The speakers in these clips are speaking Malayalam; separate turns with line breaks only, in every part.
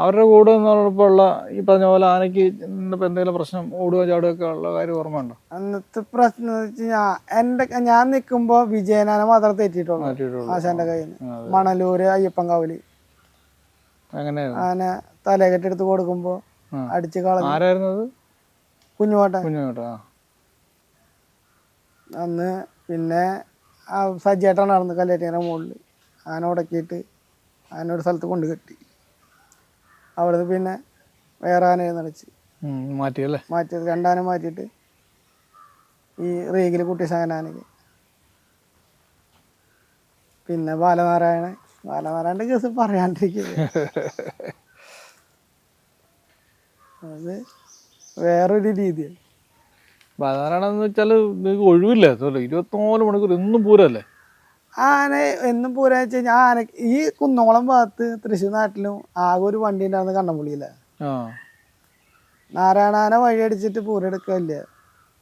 അവരുടെ കൂടെ നിന്നപ്പോഴുള്ള ഈ പറഞ്ഞ പോലെ ആനയ്ക്ക് എന്തെങ്കിലും പ്രശ്നം ഓടുക ചാടുകയൊക്കെ ഉള്ള കാര്യം ഓർമ്മയുണ്ടോ?
അന്നത്തെ പ്രശ്നം എന്ന് വെച്ചാൽ ഞാൻ നിൽക്കുമ്പോൾ വിജയനാനെ മാത്രം തെറ്റിയിട്ടുള്ളൂ ആശാന്റെ കയ്യിൽ നിന്ന്. മണലൂര് അയ്യപ്പൻകാവില് ആന തലകെട്ടെടുത്ത് കൊടുക്കുമ്പോ അടിച്ചു കളഞ്ഞു.
ആരായിരുന്നത്?
കുഞ്ഞുമോട്ടൻ. അന്ന് പിന്നെ സജ്ജേട്ടാണ് നടന്ന് കല്ലേറ്റേനെ മുകളിൽ ആന ഉടക്കിയിട്ട് ആന ഒരു സ്ഥലത്ത് കൊണ്ട് കെട്ടി. അവിടുന്ന് പിന്നെ വേറെ ആനയെ നടച്ച് മാറ്റിയത്. രണ്ടാന മാറ്റിയിട്ട് ഈ റീഗിൽ കുട്ടിശാനാനയ്ക്ക്. പിന്നെ ബാലനാരായണന്റെ കേസ് പറയാണ്ടിരിക്കുക. അത് വേറൊരു രീതിയാണ്.
ബാലനാരായണെന്ന് വെച്ചാൽ ഒഴിവില്ല, 24 മണിക്കൂർ എന്നും പൂരല്ലേ?
ആന എന്നും പൂരാന്ന് വെച്ച് കഴിഞ്ഞാൽ ആന ഈ കുന്നോളം ഭാഗത്ത് തൃശ്ശൂർ നാട്ടിലും ആകെ ഒരു വണ്ടി ഉണ്ടാവുന്ന കണ്ണമ്പുള്ളിയില്ല. നാരായണാന വഴി അടിച്ചിട്ട് പൂരെടുക്കല്ല,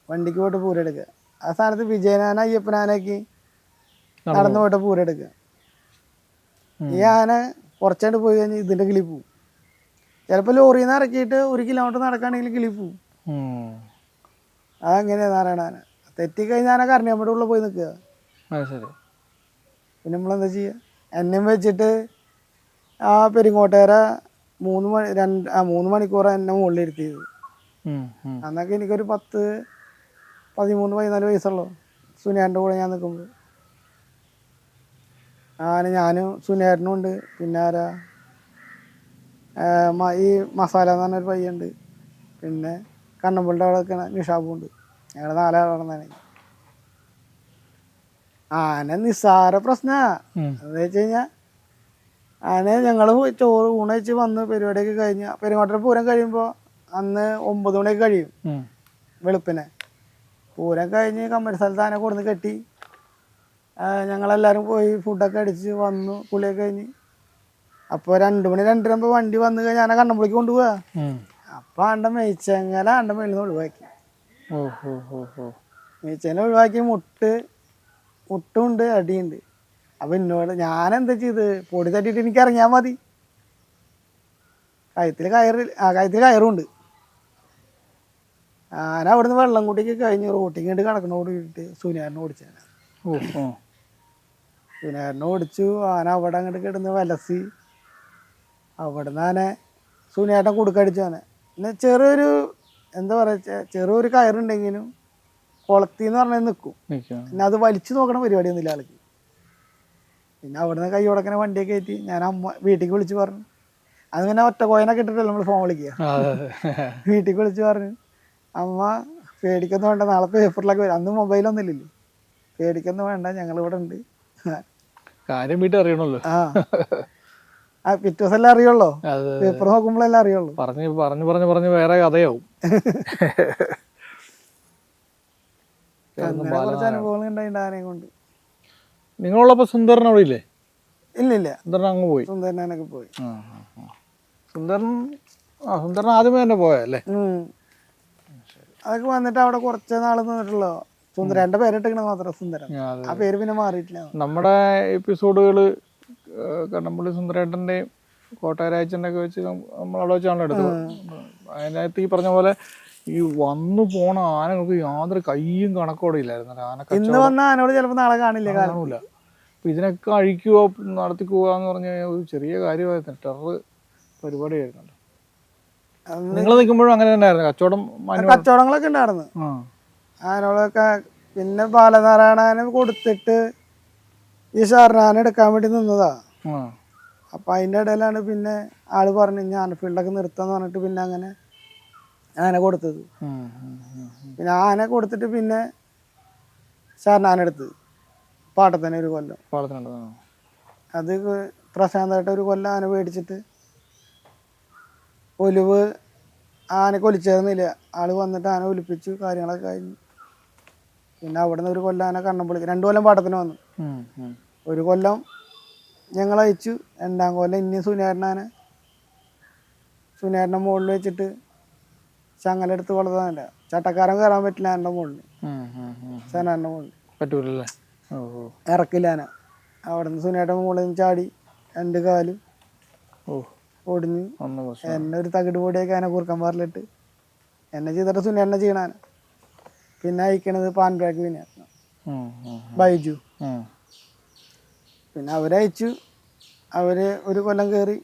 വണ്ടിക്ക് പോയിട്ട് പൂരെടുക്കുക. ആ സ്ഥാനത്ത് വിജയനാന അയ്യപ്പനാനയ്ക്ക് നടന്നു പോയിട്ട് പൂരെടുക്കുക. ഈ ആന കുറച്ചായിട്ട് പോയി കഴിഞ്ഞാൽ ഇതിന്റെ കിളി പോവും. ചിലപ്പോൾ ലോറിയിൽ നിന്ന് ഇറക്കിയിട്ട് 1 കിലോമീറ്റർ നടക്കുകയാണെങ്കിൽ കിളി പോവും. അതങ്ങനെയാ നാരായണാന. തെറ്റിക്കഴിഞ്ഞാൽ ആന കരണിയമ്മയുടെ ഉള്ളിൽ പോയി നിൽക്കുക. പിന്നെ നമ്മളെന്താ ചെയ്യുക? എന്നെയും വെച്ചിട്ട് ആ പെരിങ്ങോട്ടേര 3 മണിക്കൂർ എന്നെ മുകളിൽ ഇരുത്തിയത്. അന്നൊക്കെ എനിക്കൊരു 13-14 വയസ്സുള്ളൂ. സുനേറിൻ്റെ കൂടെ ഞാൻ നിൽക്കുമ്പോൾ ഞാനും സുനേറിനും ഉണ്ട്. പിന്നെ ആരാ, ഈ മസാല എന്ന് പറഞ്ഞൊരു പയ്യുണ്ട്. പിന്നെ കണ്ണമ്പുള്ളിൻ്റെ അവിടെ നിൽക്കണ നിഷാബും ഉണ്ട്. ഞങ്ങൾ 4 ആൾ നടന്നതാണ്. ആന നിസ്സാര പ്രശ്നമാണ്. എന്താ വെച്ച് കഴിഞ്ഞാൽ ആന ഞങ്ങൾ ചോറ് ഊണയിച്ച് വന്ന് പരിപാടിയൊക്കെ കഴിഞ്ഞ് പെരുങ്ങോട്ടര പൂരം കഴിയുമ്പോൾ അന്ന് 9 മണിയൊക്കെ കഴിയും വെളുപ്പിനെ. പൂരം കഴിഞ്ഞ് കമ്പനി സ്ഥലത്ത് ആന കൊടുന്ന് കെട്ടി ഞങ്ങളെല്ലാവരും പോയി ഫുഡൊക്കെ അടിച്ച് വന്നു. കുളിയൊക്കെ കഴിഞ്ഞ് അപ്പോൾ 2 മണി 2:30 ആകുമ്പോൾ വണ്ടി വന്നു കഴിഞ്ഞാൽ ആന കണ്ണമ്പുള്ളിക്ക് കൊണ്ടുപോവാ. അപ്പം ആണ്ട മേയിച്ചെങ്ങനെ ആണ്ട മേളിൽ നിന്ന് ഒഴിവാക്കി. മേയിച്ചേനെ ഒഴിവാക്കി. മുട്ടുണ്ട് അടിയുണ്ട്. അപ്പം എന്നോട് ഞാനെന്താ ചെയ്ത് പൊടി തട്ടിയിട്ട് എനിക്ക് ഇറങ്ങിയാൽ മതി. കഴുത്തിൽ കയറുണ്ട്. ആന അവിടുന്ന് വെള്ളം കൂട്ടിക്ക് കഴിഞ്ഞ് റോട്ടിങ് കണ്ട് കിടക്കണോട് കൂടിയിട്ട് സുനേറിനെ ഓടിച്ചാണ്. സുനേറിനെ ഓടിച്ചു. ആന അവിടെ അങ്ങോട്ട് കിടന്ന് വലസി. അവിടുന്ന് ആന സുനേട്ടൻ കുടുക്കടിച്ചു. ആന പിന്നെ ചെറിയൊരു എന്താ പറയുക, ചെറിയൊരു കയറുണ്ടെങ്കിലും കുളത്തിന്ന് പറഞ്ഞാൽ നിൽക്കും. പിന്നെ അത് വലിച്ചു നോക്കണ പരിപാടിയൊന്നുമില്ല ആൾക്ക്. പിന്നെ അവിടുന്ന് കൈ ഉടക്കണ വണ്ടിയൊക്കെ കയറ്റി ഞാൻ വീട്ടിലേക്ക് വിളിച്ച് പറഞ്ഞു. അത് പിന്നെ ഒറ്റ കോയനൊക്കെ ഇട്ടിട്ടല്ലോ നമ്മൾ ഫോൺ വിളിക്കുക. വീട്ടിലേക്ക് വിളിച്ച് പറഞ്ഞു, അമ്മ പേടിക്കൊന്നും വേണ്ട, നാളെ പേപ്പറിലൊക്കെ വരും. അന്ന് മൊബൈലൊന്നും ഇല്ലല്ലോ. പേടിക്കൊന്നും വേണ്ട, ഞങ്ങളിവിടെ ഉണ്ട്.
കാര്യം വീട്ടിൽ അറിയണല്ലോ.
പിറ്റേ ദിവസം എല്ലാം അറിയുള്ളൂ. പേപ്പർ നോക്കുമ്പോഴെല്ലാം അറിയുള്ളൂ.
പറഞ്ഞു വേറെ കഥയാവും.
അങ്ങനെ കുറച്ച് അനുഭവങ്ങൾ ഉണ്ടായിട്ടുണ്ട് ആനയെ കൊണ്ട്.
നിങ്ങളുള്ളപ്പോ സുന്ദരൻ അവിടെ ഇല്ലേ?
ഇല്ലില്ല,
സുന്ദരൻ അങ്ങ് പോയി.
സുന്ദരനൊക്കെ പോയി.
സുന്ദരൻ ആദ്യമേ തന്നെ പോയല്ലേ?
അതൊക്കെ വന്നിട്ട് അവിടെ കുറച്ച് നാൾ നിന്നിട്ടുള്ളൂ. സുന്ദരന്റെ പേരിട്ടിക്കണ മാത്രം സുന്ദരൻ. ആ പേര് പിന്നെ മാറിയിട്ടില്ല. നമ്മുടെ
എപ്പിസോഡുകള് കണ്ണമ്പള്ളി സുന്ദരേട്ടന്റെയും കോട്ടയരാജന്റെ ഒക്കെ വെച്ച് നമ്മളവിടെ വെച്ചാണല്ലോ എടുത്തത്. അതിനകത്ത് ഈ പറഞ്ഞ പോലെ ഈ വന്നു പോണ ആനകൾക്ക് യാതൊരു കയ്യും കണക്കോടെ ഇല്ലായിരുന്നു.
ഇന്ന് വന്ന ആനോട് ചിലപ്പോൾ നാളെ കാണില്ല.
അപ്പൊ ഇതിനൊക്കെ അഴിക്കുകയോ നടത്തിക്കുക എന്ന് പറഞ്ഞ ഒരു ചെറിയ കാര്യമായിരുന്നു. ടെറർ പരിപാടിയായിരുന്നു. നിങ്ങൾ നിൽക്കുമ്പോഴും അങ്ങനെ തന്നെയായിരുന്നു
കച്ചവടങ്ങളൊക്കെ ഉണ്ടായിരുന്നു ആനകളൊക്കെ. പിന്നെ ബാലനാരായണനെ കൊടുത്തിട്ട് ഈ ഷാർനാനെ എടുക്കാൻ വേണ്ടി നിന്നതാ. അപ്പം അതിൻ്റെ ഇടയിലാണ് പിന്നെ ആള് പറഞ്ഞു ഞാൻ ആനഫീൽഡൊക്കെ നിർത്താന്ന് പറഞ്ഞിട്ട് പിന്നെ അങ്ങനെ ആന കൊടുത്തത്. പിന്നെ ആന കൊടുത്തിട്ട് പിന്നെ ഷാർനാനെടുത്ത് പാട്ടത്തിന് ഒരു കൊല്ലം. അത് പ്രശാന്തായിട്ട് ഒരു കൊല്ലം ആന മേടിച്ചിട്ട് ഒലിവ് ആനക്ക് ഒലിച്ചേർന്നില്ല. ആള് വന്നിട്ട് ആന ഒലിപ്പിച്ചു, കാര്യങ്ങളൊക്കെ കഴിഞ്ഞു. പിന്നെ അവിടെ നിന്ന് ഒരു കൊല്ലം ആന കണ്ണമ്പള്ളിക്ക് 2 കൊല്ലം പാട്ടത്തിന് വന്നു. ഒരു കൊല്ലം ഞങ്ങൾ അയച്ചു. 2ാം കൊല്ലം ഇനി സുനേറിനെ മുകളിൽ വെച്ചിട്ട് ചങ്ങലെടുത്ത് കൊള്ളതല്ല. ചട്ടക്കാരൻ കയറാൻ പറ്റില്ല ആനയുടെ മുകളിൽ. സനാറിൻ്റെ മുകളിൽ
പറ്റൂലല്ലേ,
ഇറക്കില്ല ആന. അവിടെ നിന്ന് സുനേറിൻ്റെ മുകളിൽ നിന്ന് ചാടി 2 കാലും ഒടിഞ്ഞു.
ഒന്ന് പ്രശ്നം.
എന്നെ ഒരു തകിട് പൊടിയൊക്കെ ആന കൂർക്കം പാറിലിട്ട് എന്നെ ചെയ്തിട്ട് സുനിയേട്ടനെ ചെയ്യണാന. പിന്നെ അയക്കണത് പാൻ ബ്രാക്ക് വിനയായിരുന്നു, ബൈജു. പിന്നെ അവരയച്ചു. അവര് ഒരു കൊല്ലം കയറി.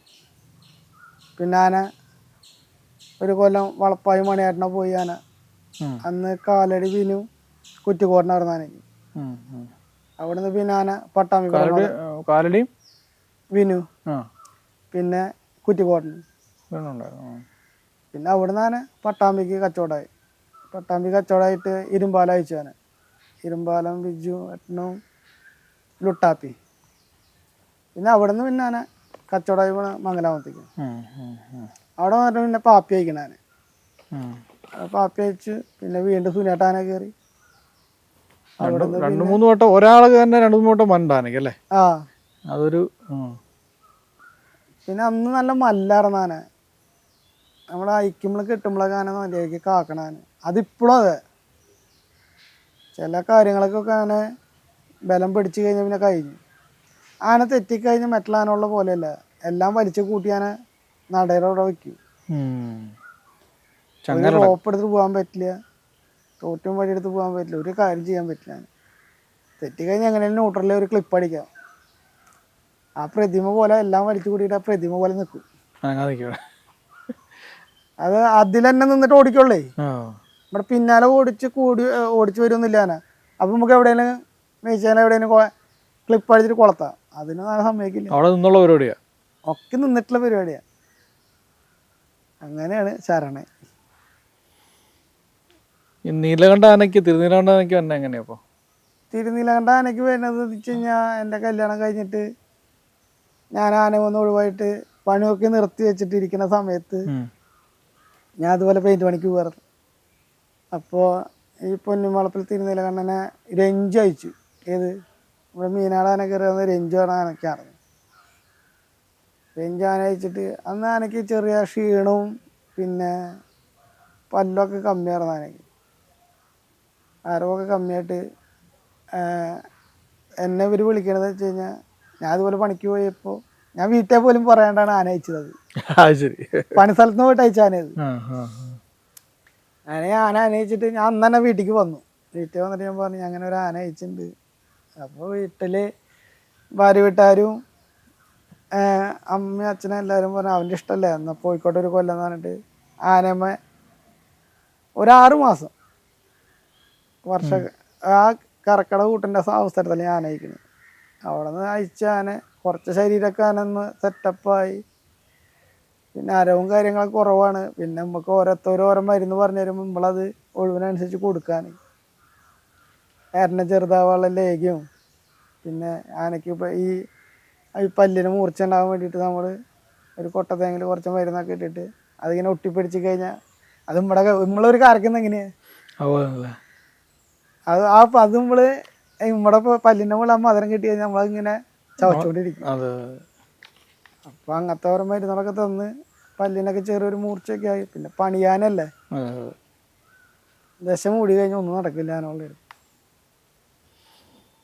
പിന്നെ ആന ഒരു കൊല്ലം വളപ്പായി മണിയേട്ടനെ പോയി. ആന അന്ന് കാലടി വിനു കുറ്റിക്കോട്ടനായിരുന്നു ആനയ്ക്ക്. അവിടുന്ന് പിന്നെ ആന പട്ടാമ്പി
കാലടിയും
വിനു പിന്നെ കുറ്റിക്കോട്ടൻ. പിന്നെ അവിടുന്ന് ആന പട്ടാമ്പിക്ക് കച്ചവടമായി. പട്ടാമ്പി കച്ചവടമായിട്ട് ഇരുമ്പാലം അയച്ചു. ആന ഇരുമ്പാലം ബിജു ഏട്ടനും ലുട്ടാപ്പി. പിന്നെ അവിടുന്ന് പിന്നെ ആന കച്ചവടമായി മംഗലാപുരത്തേക്ക്. അവിടെ വന്നിട്ട് പിന്നെ പാപ്പി അയക്കണ ആന. പാപ്പി അയച്ചു. പിന്നെ വീണ്ടും സുനിയേട്ടാന കയറി.
രണ്ടു മൂന്ന് വട്ടം ഒരാള് തന്നെ രണ്ടു മൂന്ന് വട്ടം മണ്ടാനല്ലേ?
ആ
അതൊരു
പിന്നെ അന്ന് നല്ല മല്ലായിരുന്നു ആന. നമ്മളെ അയക്കുമ്പോൾ കിട്ടുമ്പോഴൊക്കെ ആന മര്യാദയ്ക്ക് കാക്കണാന. അതിപ്പോഴും അതെ. ചില കാര്യങ്ങൾക്കൊക്കെ ആന ബലം പിടിച്ചു കഴിഞ്ഞാൽ പിന്നെ കഴിഞ്ഞു. ആന തെറ്റിക്കഴിഞ്ഞാൽ മറ്റുള്ള ആനയുള്ള പോലെയല്ല, എല്ലാം വലിച്ചു കൂട്ടി ആന നടയുടെ അവിടെ വയ്ക്കും. ഒരു റോപ്പ് എടുത്ത് പോകാൻ പറ്റില്ല, തോറ്റും വഴിയെടുത്ത് പോകാൻ പറ്റില്ല, ഒരു കാര്യം ചെയ്യാൻ പറ്റില്ല. തെറ്റിക്കഴിഞ്ഞാൽ എങ്ങനെയാലും ന്യൂട്രലിൽ ഒരു ക്ലിപ്പ് അടിക്കാം. ആ പ്രതിമ പോലെ എല്ലാം വലിച്ചു കൂട്ടിയിട്ട് ആ പ്രതിമ പോലെ നിൽക്കും. അത് അതിൽ തന്നെ നിന്നിട്ട് ഓടിക്കുള്ളേ. ഇവിടെ പിന്നാലെ ഓടിച്ചു വരുന്നില്ല ആന. അപ്പം നമുക്ക് എവിടെയെങ്കിലും മേച്ചാൽ എവിടെയെങ്കിലും ക്ലിപ്പ് അടിച്ചിട്ട് കൊളത്താം. അതിന് ഞാൻ സമ്മതിക്കില്ല.
അവിടെ നിന്നുള്ള പരിപാടിയാ,
ഒക്കെ നിന്നിട്ടുള്ള പരിപാടിയാ. അങ്ങനെയാണ് ശരണ.
ഈ നീലകണ്ഠ ആനയ്ക്ക് തിരുനീലകണ്ഠ ആനയ്ക്ക് തന്നെ എങ്ങനെയാ?
തിരുനീലകണ്ഠ ആനയ്ക്ക് വരുന്നത് വെച്ച് കഴിഞ്ഞാൽ എൻ്റെ കല്യാണം കഴിഞ്ഞിട്ട് ഞാൻ ആന വന്ന് ഒഴിവായിട്ട് പണിയൊക്കെ നിർത്തി വെച്ചിട്ട് ഇരിക്കുന്ന സമയത്ത് ഞാൻ അതുപോലെ പെയിൻറ്റ് പണിക്ക് പോകാറ്. അപ്പോൾ ഈ പൊന്നുമളപ്പിൽ തിരുനീലകണ്ഠനെ രഞ്ജു അയച്ചു. ഏത് ഇവിടെ മീനാട് ആന കയറിയാൽ രഞ്ജു ആണ് ആനയ്ക്കാണ്. രഞ്ജു ആന അയച്ചിട്ട് അന്ന് ആനയ്ക്ക് ചെറിയ ക്ഷീണവും പിന്നെ പല്ലൊക്കെ കമ്മിയായിരുന്നു ആനയ്ക്ക്. ആരവൊക്കെ കമ്മിയായിട്ട് എന്നെ ഇവർ വിളിക്കണത് വെച്ച് കഴിഞ്ഞാൽ ഞാൻ അതുപോലെ പണിക്ക് പോയപ്പോൾ ഞാൻ വീട്ടിൽ പോലും പറയാണ്ടാണ് ആന അയച്ചത്. പണി സ്ഥലത്ത് നിന്ന് പോയിട്ട് അയച്ച ആനയത്. ആന അയച്ചിട്ട് ഞാൻ അന്ന് തന്നെ വീട്ടിലേക്ക് വന്നു. വീട്ടിൽ വന്നിട്ട് ഞാൻ പറഞ്ഞു അങ്ങനെ ഒരു ആന അയച്ചിട്ടുണ്ട്. അപ്പോൾ വീട്ടിൽ ഭാര്യ വീട്ടുകാരും അമ്മയും അച്ഛനും എല്ലാവരും പറഞ്ഞു അവൻ്റെ ഇഷ്ടമല്ലേ എന്നാൽ പോയിക്കോട്ടെ ഒരു കൊല്ലം എന്ന് പറഞ്ഞിട്ട് ആനയമ്മ ഒരു 6 മാസം ആ കറക്കട കൂട്ടിൻ്റെ അവസരത്തിൽ ഞാൻ അയക്കുന്നത്. അവിടെ നിന്ന് അയച്ച ആന കുറച്ച് ശരീരമൊക്കെ ആനൊന്ന് സെറ്റപ്പായി. പിന്നെ അരവും കാര്യങ്ങളൊക്കെ കുറവാണ്. പിന്നെ നമുക്ക് ഓരോ മരുന്ന് പറഞ്ഞു തരുമ്പോൾ നമ്മളത് ഒഴിവിനനുസരിച്ച് കൊടുക്കാൻ ഏരനെ ചെറുതാവാനുള്ള ലേഖ്യവും പിന്നെ ആനയ്ക്ക് ഇപ്പോൾ ഈ പല്ലിന് മൂർച്ച ഉണ്ടാകാൻ വേണ്ടിയിട്ട് നമ്മൾ ഒരു കൊട്ടത്തേങ്ങിൽ കുറച്ച് മരുന്നൊക്കെ ഇട്ടിട്ട് അതിങ്ങനെ ഒട്ടിപ്പിടിച്ച് കഴിഞ്ഞാൽ അത് നമ്മളൊരു കറക്കുന്ന എങ്ങനെയാണ് അത് നമ്മുടെ പല്ലിൻ്റെ മുകളിൽ ആ മധുരം കിട്ടി കഴിഞ്ഞാൽ നമ്മളതിങ്ങനെ ചവച്ചുകൊണ്ടിരിക്കും. അപ്പോൾ അങ്ങനത്തെ ഓരോ മരുന്നുകളൊക്കെ തന്ന് പല്ലിനൊക്കെ ചെറിയൊരു മൂർച്ചയൊക്കെ ആയി. പിന്നെ പണിയാനല്ലേ, ദശ മൂടി കഴിഞ്ഞാൽ ഒന്നും നടക്കില്ല ആനകളുടെ.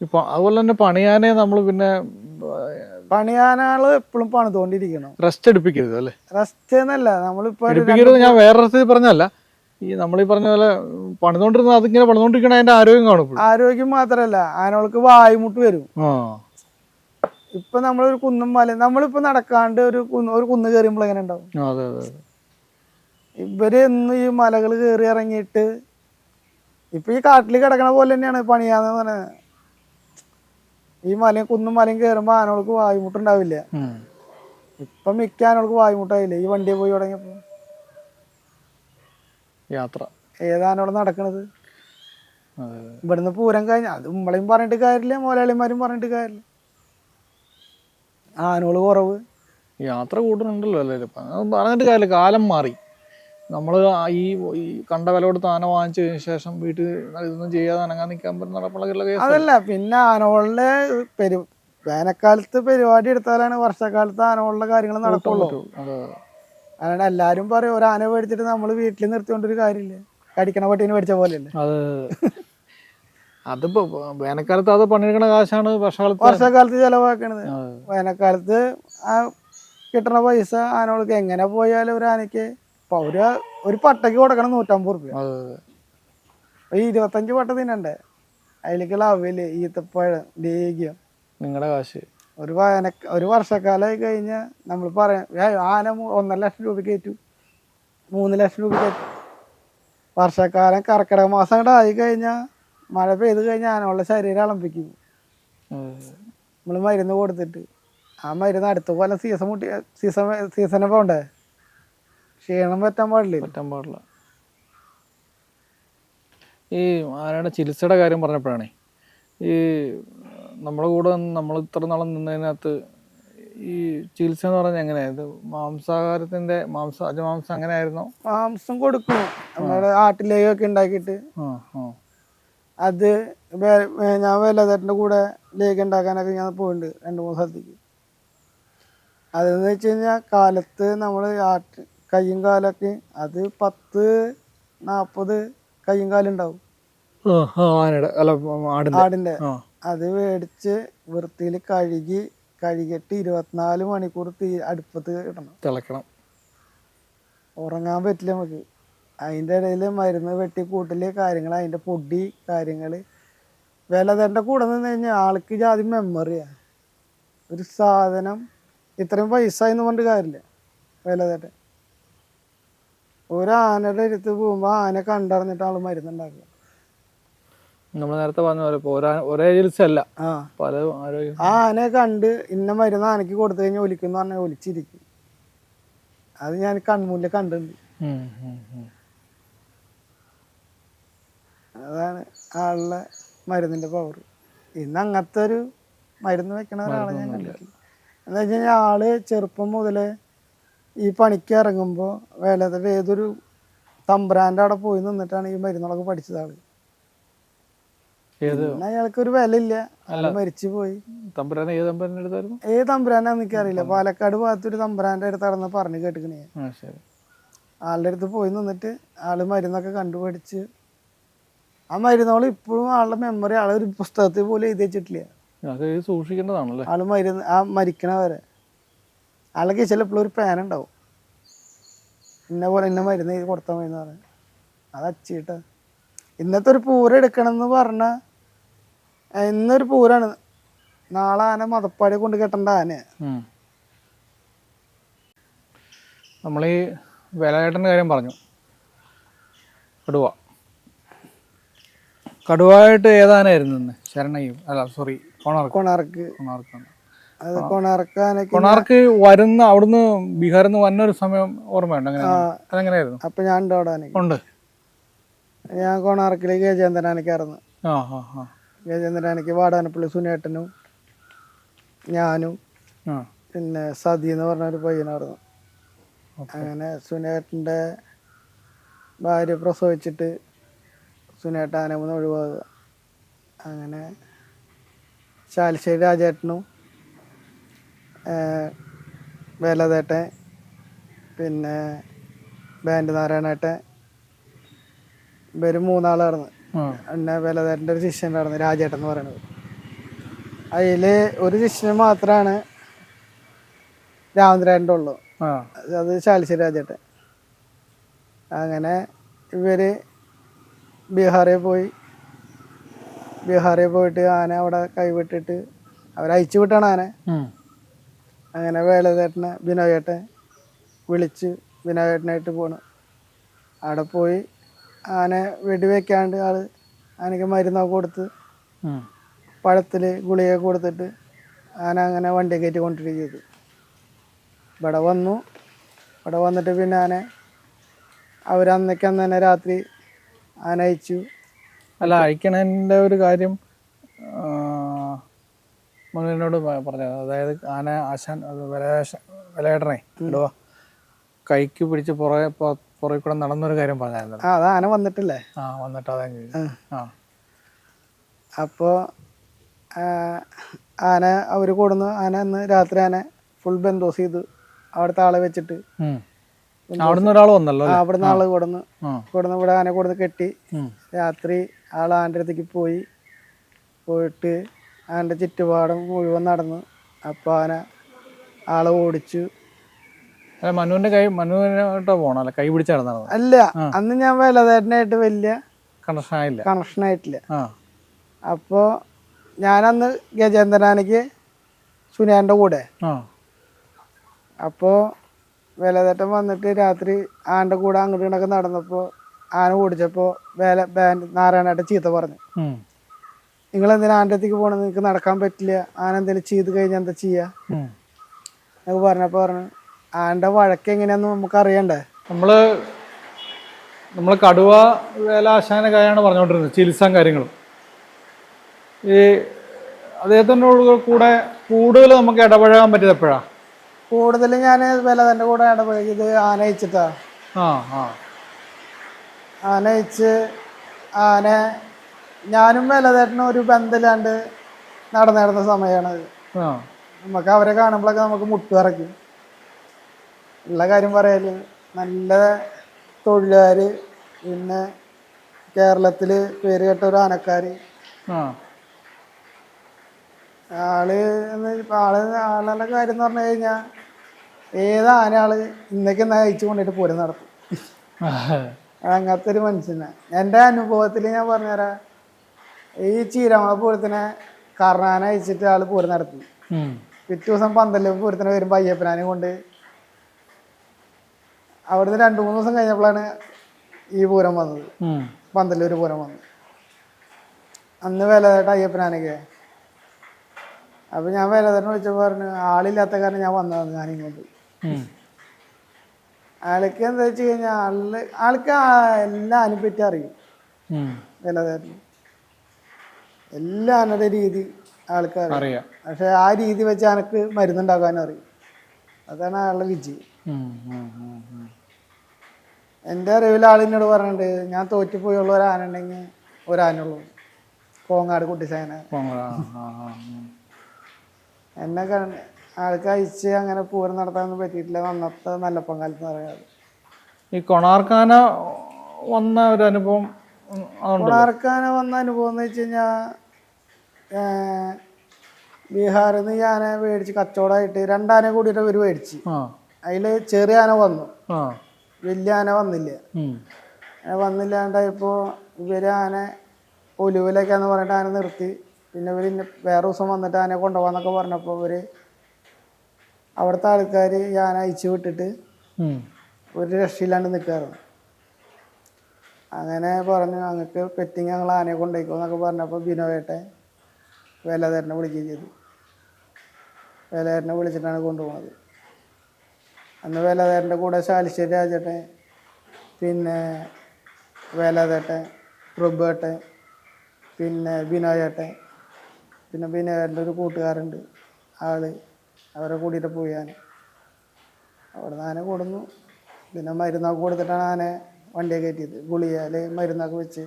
ഇപ്പൊ അതുപോലെ തന്നെ പണിയാനെ നമ്മൾ പിന്നെ
പണിയാനകള് എപ്പോഴും പണിതുകൊണ്ടിരിക്കണം.
റെസ്റ്റ് എടുപ്പിക്കരുത് അല്ലേ?
റെസ്റ്റ് എന്നല്ല, നമ്മളിപ്പോ
ഞാൻ വേറെ അർത്ഥത്തിൽ പറഞ്ഞല്ല, ഈ നമ്മളീ പറഞ്ഞ പോലെ പണിതോണ്ടിരുന്ന അതിങ്ങനെ പണിതോണ്ടിരിക്കണ അതിന്റെ ആരോഗ്യം കാണും.
ആരോഗ്യം മാത്രല്ല ആനകൾക്ക് വായുമുട്ട് വരും. ഇപ്പൊ നമ്മളൊരു കുന്നും മല നമ്മളിപ്പോ നടക്കാണ്ട് ഒരു കുന്ന് കയറിയുമ്പോൾ എങ്ങനെ ഉണ്ടാവും? ഇവര് ഇന്ന് ഈ മലകൾ കയറി ഇറങ്ങിയിട്ട് ഇപ്പൊ ഈ കാട്ടിൽ കിടക്കണ പോലെ തന്നെയാണ് പണിയാന്ന് പറഞ്ഞത്. ഈ കുന്നും മലയും കയറുമ്പോ ആനകൾക്ക് വായുമുട്ടുണ്ടാവില്ല. ഇപ്പൊ മിക്ക ആനകൾക്ക് വായുമുട്ടായില്ല ഈ വണ്ടിയെ പോയി തുടങ്ങിയപ്പോ.
യാത്ര
ഏതാനോടെ നടക്കണത് ഇവിടുന്ന് പൂരം കഴിഞ്ഞ അത് നമ്മളെയും പറഞ്ഞിട്ട് കാര്യമില്ല, മുതലാളിമാരും പറഞ്ഞിട്ട് കാര്യമില്ല. ആനകള് കുറവ്,
യാത്ര കൂടുതലുണ്ടല്ലോ അല്ലേ? പറഞ്ഞിട്ട് കാര്യമില്ല, കാലം മാറി. നമ്മൾ ഈ കണ്ട വില കൊടുത്ത് ആന വാങ്ങിച്ചതിന് ശേഷം വീട്ടിൽ ഇതൊന്നും ചെയ്യാതെ അനങ്ങാൻ നിൽക്കാൻ പറ്റുന്ന കേസ്
അതല്ല. പിന്നെ ആനകളുടെ വേനൽക്കാലത്ത് പരിപാടി എടുത്താലാണ് വർഷക്കാലത്ത് ആനകളുടെ കാര്യങ്ങൾ നടക്കുള്ളൂ. അല്ലാണ്ട് എല്ലാരും പറയും ഒരു ആന മേടിച്ചിട്ട് നമ്മൾ വീട്ടിൽ നിർത്തിക്കൊണ്ടൊരു കാര്യമില്ല, കടിക്കണ പട്ടീനെ മേടിച്ച പോലെയല്ലേ.
അതിപ്പോ വേനൽക്കാലത്ത് അത് പണിയെടുക്കണ കാശാണ് വർഷക്കാലത്ത്
ചെലവാക്കണത്. വേനൽക്കാലത്ത് ആ കിട്ടണ പൈസ ആനകൾക്ക് എങ്ങനെ പോയാലും ഒരു ആനയ്ക്ക് ഇപ്പൊ ഒരു പട്ടയ്ക്ക് കൊടുക്കണം 150 റുപ്യ. ഈ 25 പട്ട തിന്നണ്ടേ, അതിലേക്കുള്ള അവല്, ഈത്തപ്പഴം, ലേഗ്യം,
നിങ്ങളുടെ കാശ്.
ഒരു വർഷക്കാലമായി കഴിഞ്ഞാൽ നമ്മൾ പറയാം ആന 1.5 ലക്ഷം രൂപ കയറ്റും, 3 ലക്ഷം രൂപ കയറ്റും. വർഷക്കാലം കർക്കിടക മാസം കൂടെ ആയി കഴിഞ്ഞാൽ മഴ പെയ്ത് കഴിഞ്ഞാൽ ആനകളുടെ ശരീരം അളമ്പിക്കും നമ്മൾ മരുന്ന് കൊടുത്തിട്ട്. ആ മരുന്ന് അടുത്ത കൊല്ലം സീസണ് പോണ്ടേ, ക്ഷീണം പറ്റാൻ പാടില്ല.
ഈ ആനയുടെ ചികിത്സയുടെ കാര്യം പറഞ്ഞപ്പോഴാണേ, ഈ നമ്മുടെ കൂടെ നമ്മൾ ഇത്ര നാളം നിന്നതിനകത്ത് ഈ ചികിത്സ എന്ന് പറഞ്ഞാൽ എങ്ങനെയാ? ഇത് മാംസാഹാരത്തിന്റെ അജമാംസം അങ്ങനെയായിരുന്നോ?
മാംസം കൊടുക്കും നമ്മുടെ ആട്ടിലേക്കൊക്കെ ഉണ്ടാക്കിയിട്ട്. അത് ഞാൻ വേലാതേട്ടൻ്റെ കൂടെ ലേക്ക് ഉണ്ടാക്കാനൊക്കെ ഞാൻ പോയിട്ടുണ്ട് 2-3 സ്ഥലത്തേക്ക്. അതെന്ന് വെച്ച് കഴിഞ്ഞാൽ കാലത്ത് നമ്മൾ കയ്യും കാലൊക്കെ അത് 10-40 കയ്യും കാലും ഉണ്ടാവും ആടിന്റെ. അത് മേടിച്ച് വൃത്തിയിൽ കഴുകിയിട്ട് 24 മണിക്കൂർ അടുപ്പത്ത് തിളക്കണം. ഉറങ്ങാൻ പറ്റില്ല നമുക്ക്. അതിൻ്റെ ഇടയിൽ മരുന്ന് വെട്ടി കൂട്ടല് കാര്യങ്ങൾ, അതിൻ്റെ പൊടി കാര്യങ്ങൾ. വേലാതേട്ടൻ്റെ കൂടെ നിന്ന് കഴിഞ്ഞാൽ ആൾക്ക് ജാതി മെമ്മറിയാ. ഒരു സാധനം ഇത്രയും പൈസ എന്ന് പറഞ്ഞിട്ട് കാര്യമില്ല. വേലാതേട്ടൻ ഒരു ആനയുടെ അടുത്ത് പോകുമ്പോൾ ആന കണ്ടറിഞ്ഞിട്ട് ആൾ മരുന്നുണ്ടാക്കുക.
നമ്മൾ നേരത്തെ പറഞ്ഞ പോലെ ഒരേ ചികിത്സ അല്ല, പല
ആ ആനയെ കണ്ട് ഇന്ന മരുന്ന് ആനയ്ക്ക് കൊടുത്തു കഴിഞ്ഞാൽ ഒലിക്കും എന്ന് പറഞ്ഞാൽ ഒലിച്ചിരിക്കും. അത് ഞാൻ കൺമുന്നിൽ കണ്ടിട്ടുണ്ട്. അതാണ് ആളുടെ മരുന്നിന്റെ പവർ. ഇന്ന് അങ്ങനത്തെ ഒരു മരുന്ന് വെക്കണ ഒരാളെ ഞാൻ കണ്ടിട്ടില്ല. എന്താ വെച്ച് കഴിഞ്ഞാൽ ആള് ചെറുപ്പം മുതലേ ഈ പണിക്ക് ഇറങ്ങുമ്പോൾ ഏതൊരു തമ്പ്രാൻ്റെ അവിടെ പോയി നിന്നിട്ടാണ് ഈ മരുന്നുകളൊക്കെ പഠിച്ചത് ആള്. അയാൾക്ക് ഒരു വില ഇല്ല, മരിച്ചു പോയി. ഏത് തമ്പുരാനാന്ന് എനിക്കറിയില്ല. പാലക്കാട് ഭാഗത്തൊരു തമ്പുരാന്റെ അടുത്ത് നടന്ന് പറഞ്ഞു കേട്ടിക്കണേ. ആളുടെ അടുത്ത് പോയി നിന്നിട്ട് ആള് മരുന്നൊക്കെ കണ്ടുപഠിച്ച് ആ മരുന്നുകൾ ഇപ്പോഴും ആളുടെ മെമ്മറി ആളൊരു പുസ്തകത്തിൽ പോലും എഴുതി വെച്ചിട്ടില്ല.
സൂക്ഷിക്കേണ്ടതാണല്ലേ
ആള് മരിക്കണ വരെ. ആളുടെ കേസിൽ എപ്പോഴും ഒരു പേന ഉണ്ടാവും, ഇന്ന മരുന്ന് എഴുതി കൊടുത്താൽ മതി എന്ന് പറഞ്ഞാൽ. അത് അച്ചിട്ടാ. ഇന്നത്തെ ഒരു പൂരം എടുക്കണം എന്ന് പറഞ്ഞാൽ ഇന്നൊരു പൂരാണ്, നാളെ ആന മതപ്പാടി കൊണ്ട് കെട്ടേണ്ട ആനയാ.
നമ്മളീ വേലായേട്ടൻ്റെ കാര്യം പറഞ്ഞു. കടുവായിട്ട് ഏതാനായിരുന്നു? ശരണയും കൊണാർക്ക് വരുന്ന അവിടുന്ന് ബീഹാറിൽ നിന്ന് വന്നൊരു സമയം ഓർമ്മയുണ്ട്. അതെങ്ങനെയായിരുന്നു?
അപ്പൊ ഞാൻ ഉണ്ട്. ഞാൻ കൊണാർക്കിലേക്ക് ഗജേന്ദ്രനാനയ്ക്കായിരുന്നു. ഗജേന്ദ്രനാനയ്ക്ക് വാടാനപ്പള്ളി സുനേട്ടനും ഞാനും പിന്നെ സതി എന്ന് പറഞ്ഞൊരു പയ്യനായിരുന്നു. അങ്ങനെ സുനേട്ടൻ്റെ ഭാര്യ പ്രസവിച്ചിട്ട് സുനേട്ട ആനമൂന്ന് ഒഴിവാകുക. അങ്ങനെ ചാലിശ്ശേരി രാജേട്ടനും വേലാതേട്ടൻ പിന്നെ ബാൻഡ് നാരായണേട്ടൻ ഇവര് 3 ആളായിരുന്നു. പിന്നെ വേലാതേട്ടൻ്റെ ഒരു ശിഷ്യനായിരുന്നു രാജേട്ടൻ എന്ന് പറയുന്നത്. അതില് ഒരു ശിഷ്യന് മാത്രമാണ് രാമചന്ദ്രേട്ടൻ്റെ ഉള്ളു, അത് ചാലിശ്ശേരി രാജേട്ടൻ. അങ്ങനെ ഇവര് ബീഹാറിൽ പോയിട്ട് ആന അവിടെ കൈവിട്ടിട്ട് അവരയച്ചു വിട്ടാണ് ആന. അങ്ങനെ വേലാതേട്ടനെ ബിനോയേട്ടൻ വിളിച്ച് ബിനോയേട്ടനായിട്ട് പോണ്. അവിടെ പോയി ആന വെടിവെക്കാണ്ട് ആള് ആനയ്ക്ക് മരുന്നൊക്കെ കൊടുത്ത് പഴത്തില് ഗുളിക കൊടുത്തിട്ട് ആന അങ്ങനെ വണ്ടി കയറ്റി കൊണ്ടിരിക്കുക ചെയ്തു. ഇവിടെ വന്നിട്ട് പിന്നെ ആന അവരന്ന് തന്നെ രാത്രി ആന അയച്ചു.
അല്ല, അയക്കണതിൻ്റെ ഒരു കാര്യം എന്നോട് പറഞ്ഞത്, അതായത് ആന ആശാൻ വിലയേട്ടനെ ഇടുവാ കൈക്ക് പിടിച്ച് പുറകെ കൂടെ നടന്നൊരു കാര്യം പറഞ്ഞായിരുന്നു.
അത് ആന വന്നിട്ടില്ലേ?
വന്നിട്ട് അതാ.
അപ്പോൾ ആന അവർ കൊടുന്ന് ആന അന്ന് രാത്രി ആന ഫുൾ ബന്തോസ് ചെയ്തു. അവിടുത്തെ ആളെ വെച്ചിട്ട്
അവിടുന്ന് ഒരാൾ വന്നല്ലോ.
അവിടുന്ന് ആള് കൊടുന്ന് ഇവിടെ ആന കൊടുന്ന് കെട്ടി. രാത്രി ആൾ ആൻ്റെ അടുത്തേക്ക് പോയിട്ട് ആൻ്റെ ചുറ്റുപാടും മുഴുവൻ നടന്ന്. അപ്പോൾ ആന ആളെ ഓടിച്ചു
അല്ല മനുവിനായിട്ടോ പോണം അല്ല കൈ പിടിച്ച് നടന്നത്
അല്ല, അന്ന് ഞാൻ വേലതേട്ടനായിട്ട് വലിയ
കണക്ഷൻ ആയില്ല.
കണക്ഷൻ ആയിട്ടില്ല.
ആ
അപ്പോൾ ഞാനന്ന് ഗജേന്ദ്രനാനയ്ക്ക് സുനേൻ്റെ കൂടെ.
ആ
അപ്പോൾ വേലതേട്ടൻ വന്നിട്ട് രാത്രി ആൻ്റെ കൂടെ അങ്ങോട്ട് ഇങ്ങോട്ടൊക്കെ നടന്നപ്പോൾ ആന ഓടിച്ചപ്പോൾ നാരായണേട്ടൻ ചീത്ത പറഞ്ഞു. നിങ്ങൾ എന്തിനാ ആൻ്റെ അടുത്തേക്ക് പോകണം, നിങ്ങൾക്ക് നടക്കാൻ പറ്റില്ല, ആന എന്തെങ്കിലും ചെയ്ത് കഴിഞ്ഞാൽ എന്താ ചെയ്യുക എന്നൊക്കെ പറഞ്ഞപ്പോൾ പറഞ്ഞു ആൻ്റെ വഴക്ക് എങ്ങനെയാന്ന് നമുക്ക് അറിയണ്ടേ.
നമ്മള് കടുവ വേല ആശാന കാര്യമാണ് പറഞ്ഞുകൊണ്ടിരുന്നത്, ചികിത്സയും കാര്യങ്ങളും. ഈ അദ്ദേഹത്തിനോട് കൂടെ കൂടുതൽ നമുക്ക് ഇടപഴകാൻ പറ്റിയത് എപ്പോഴാ?
കൂടുതൽ ഞാൻ വേലതൻ്റെ കൂടെ ഇടപഴകിയത് ആന അയച്ചിട്ടാ.
ആ ആ
ആന അയച്ച് ഞാനും വേലതേട്ടനും ഒരു ബന്ധമില്ലാണ്ട് നടന്നിരുന്ന സമയമാണത്. നമുക്ക് അവരെ കാണുമ്പോഴൊക്കെ നമുക്ക് മുട്ടുവിറക്കും. ഉള്ള കാര്യം പറയാല് നല്ല തൊഴിലുകാർ, പിന്നെ കേരളത്തിൽ പേര് കേട്ട ഒരു ആനക്കാര്. ആളുടെ കാര്യം എന്ന് പറഞ്ഞു കഴിഞ്ഞാൽ ഏത് ആനയാള് ഇന്നേക്ക് അയച്ചു കൊണ്ടിട്ട് പൂരം നടത്തും. അങ്ങനത്തെ ഒരു മനുഷ്യനാണ്. എൻ്റെ അനുഭവത്തിൽ ഞാൻ പറഞ്ഞുതരാം. ഈ ചീരാമള പൂരത്തിനെ കർണാന അയച്ചിട്ട് ആള് പൂരം നടത്തി. പിറ്റേ ദിവസം പന്തല് പൂരത്തിന് വരുമ്പോൾ അയ്യപ്പനാനെ കൊണ്ട് അവിടുന്ന് 2-3 ദിവസം കഴിഞ്ഞപ്പോഴാണ് ഈ പൂരം വന്നത്, പന്തല്ലൂർ പൂരം വന്നത്. അന്ന് വേലതേട്ട അയ്യപ്പനാനൊക്കെ. അപ്പം ഞാൻ വേലതേട്ടനെ വിളിച്ചപ്പോൾ പറഞ്ഞു ആളില്ലാത്ത കാരണം ഞാൻ വന്നതാണ് ഞാനിങ്ങോട്ട്. ആൾക്ക് എന്താ വെച്ച് കഴിഞ്ഞാൽ ആൾക്ക് എല്ലാ ആനയെ പറ്റി അറിയും. വേലതേട്ടന് എല്ലാ ആനയുടെ രീതി ആൾക്കറിയാം. പക്ഷെ ആ രീതി വെച്ച് ആനക്ക് മരുന്നുണ്ടാക്കാനും അറിയും. അതാണ് അയാളുടെ വിജയം. എൻ്റെ അറിവിൽ ആളിനോട് പറഞ്ഞിട്ടുണ്ട്, ഞാൻ തോറ്റുപോയുള്ള ഒരു ആന ഉണ്ടെങ്കിൽ ഒരാനുള്ളൂ, കോങ്ങാട് കുട്ടിസാന. എന്നെ ആൾക്ക് അയച്ച് അങ്ങനെ പൂരം നടത്താനൊന്നും പറ്റിയിട്ടില്ല. അന്നത്തെ നല്ലപ്പം കാലത്ത് പറയാറ്.
ഈ കൊണാർക്കാന വന്ന ഒരു അനുഭവം,
കൊണാർക്കാന വന്ന അനുഭവം എന്ന് വെച്ച് കഴിഞ്ഞാൽ ബീഹാറിൽ നിന്ന് ഞാൻ മേടിച്ച് കച്ചവടമായിട്ട് 2 ആന കൂടിയിട്ട് ഇവർ മേടിച്ച്. അതിൽ ചെറിയ ആന വന്നു, വലിയ ആന വന്നില്ല. വന്നില്ലാണ്ടായപ്പോൾ ഇവര് ആന ഒലുവിലേക്കാന്ന് പറഞ്ഞിട്ട് ആന നിർത്തി. പിന്നെ ഇവർ വേറെ ദിവസം വന്നിട്ട് ആനയെ കൊണ്ടുപോകാന്നൊക്കെ പറഞ്ഞപ്പോൾ ഇവര് അവിടുത്തെ ആൾക്കാർ ഈ ആന അയച്ചു വിട്ടിട്ട് ഒരു രക്ഷയില്ലാണ്ട് നിൽക്കാറുണ്ട്. അങ്ങനെ പറഞ്ഞു ഞങ്ങൾക്ക് പെറ്റിങ് ഞങ്ങൾ ആനയെ കൊണ്ടുപോയിക്കോന്നൊക്കെ പറഞ്ഞപ്പോൾ ബിനോയേട്ടെ വേലതേട്ടനെ വിളിക്കുകയും ചെയ്തു. വേലതേട്ടനെ വിളിച്ചിട്ടാണ് കൊണ്ടുപോകുന്നത്. അന്ന് വേലതേട്ടൻ്റെ കൂടെ ശാലിശ്ശേരി രാജേട്ടൻ, പിന്നെ വേലതേട്ടൻ, പ്രഭുവേട്ടൻ, പിന്നെ ബിനോയേട്ടൻ, പിന്നെ ബിനോയേട്ടൻ്റെ ഒരു കൂട്ടുകാരുണ്ട് അവരെ കൂട്ടിയിട്ട് പോയി ഞാൻ. അവിടെ നിന്ന് ആന കൊടുന്നു. പിന്നെ മരുന്നൊക്കെ കൊടുത്തിട്ടാണ് ആനെ വണ്ടിയെ കയറ്റിയത്. ഗുളികയിൽ മരുന്നൊക്കെ വെച്ച്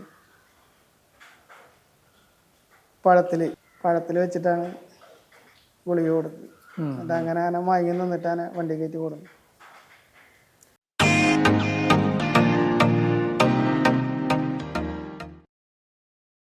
പഴത്തിൽ വെച്ചിട്ടാണ് ഗുളിക കൊടുത്തത്. എന്നിട്ട് അങ്ങനെ ആന മയങ്ങി നിന്നിട്ടാണ് വണ്ടി കയറ്റി കൊടുത്തത്.